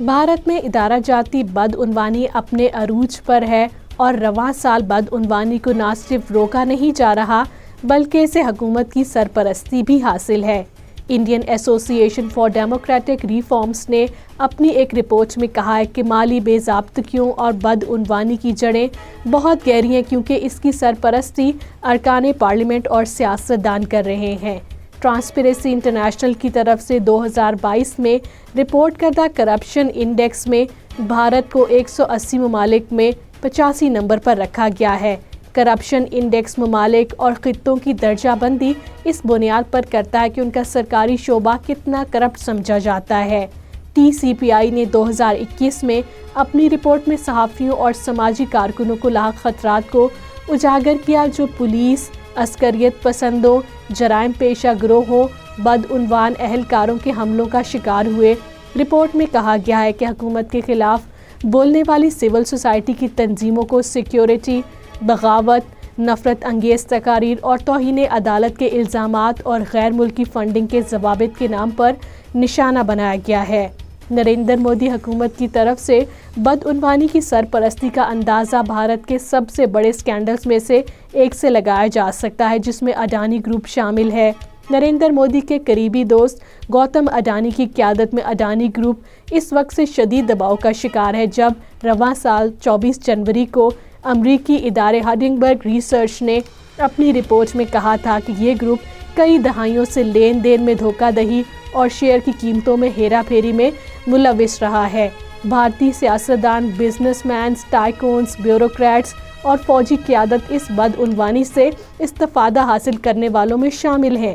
بھارت میں ادارہ جاتی بدعنوانی اپنے عروج پر ہے اور رواں سال بدعنوانی کو نہ صرف روکا نہیں جا رہا بلکہ اسے حکومت کی سرپرستی بھی حاصل ہے۔ انڈین ایسوسی ایشن فار ڈیموکریٹک ریفارمز نے اپنی ایک رپورٹ میں کہا ہے کہ مالی بے ضابطگیوں اور بدعنوانی کی جڑیں بہت گہری ہیں کیونکہ اس کی سرپرستی ارکان پارلیمنٹ اور سیاستدان کر رہے ہیں۔ ٹرانسپیرنسی انٹرنیشنل کی طرف سے 2022 میں رپورٹ کردہ کرپشن انڈیکس میں بھارت کو 180 ممالک میں 85 نمبر پر رکھا گیا ہے۔ کرپشن انڈیکس ممالک اور خطوں کی درجہ بندی اس بنیاد پر کرتا ہے کہ ان کا سرکاری شعبہ کتنا کرپٹ سمجھا جاتا ہے۔ ٹی سی پی آئی نے 2021 میں اپنی رپورٹ میں صحافیوں اور سماجی کارکنوں کو لاحق خطرات کو اجاگر کیا جو پولیس، عسکریت پسندوں، جرائم پیشہ گروہوں، بدعنوان اہلکاروں کے حملوں کا شکار ہوئے۔ رپورٹ میں کہا گیا ہے کہ حکومت کے خلاف بولنے والی سول سوسائٹی کی تنظیموں کو سیکیورٹی، بغاوت، نفرت انگیز تقاریر اور توہین عدالت کے الزامات اور غیر ملکی فنڈنگ کے ضوابط کے نام پر نشانہ بنایا گیا ہے۔ نریندر مودی حکومت کی طرف سے بدعنوانی کی سرپرستی کا اندازہ بھارت کے سب سے بڑے اسکینڈلز میں سے ایک سے لگایا جا سکتا ہے جس میں اڈانی گروپ شامل ہے۔ نریندر مودی کے قریبی دوست گوتم اڈانی کی قیادت میں اڈانی گروپ اس وقت سے شدید دباؤ کا شکار ہے جب رواں سال 24 جنوری کو امریکی ادارے ہڈنبرگ ریسرچ نے اپنی رپورٹ میں کہا تھا کہ یہ گروپ کئی دہائیوں سے لین دین میں دھوکہ دہی اور شیئر کی قیمتوں میں ہیرا پھیری میں ملوث رہا ہے۔ بھارتی سیاستدان، بزنس مینز، ٹائکونز، بیوروکریٹس اور فوجی قیادت اس بدعنوانی سے استفادہ حاصل کرنے والوں میں شامل ہیں۔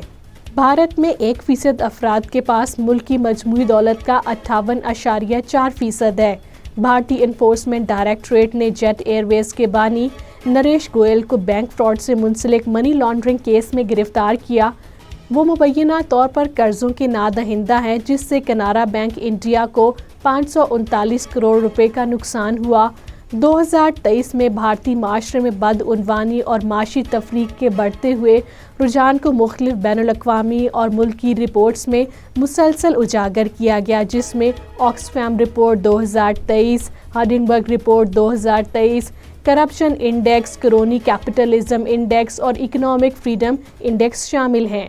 بھارت میں 1% افراد کے پاس ملک کی مجموعی دولت کا 58.4% ہے۔ بھارتی انفورسمنٹ ڈائریکٹوریٹ نے جیٹ ایئر ویز کے بانی نریش گوئل کو بینک فراڈ سے منسلک منی لانڈرنگ کیس میں گرفتار کیا۔ وہ مبینہ طور پر قرضوں کے نادہندہ ہیں جس سے کینرا بینک انڈیا کو 539 کروڑ روپے کا نقصان ہوا۔ 2023 میں بھارتی معاشرے میں بدعنوانی اور معاشی تفریق کے بڑھتے ہوئے رجحان کو مختلف بین الاقوامی اور ملکی رپورٹس میں مسلسل اجاگر کیا گیا جس میں Oxfam report 2023، Hindenburg report 2023، corruption index, crony capitalism index اور اکنامک فریڈم انڈیکس شامل ہیں۔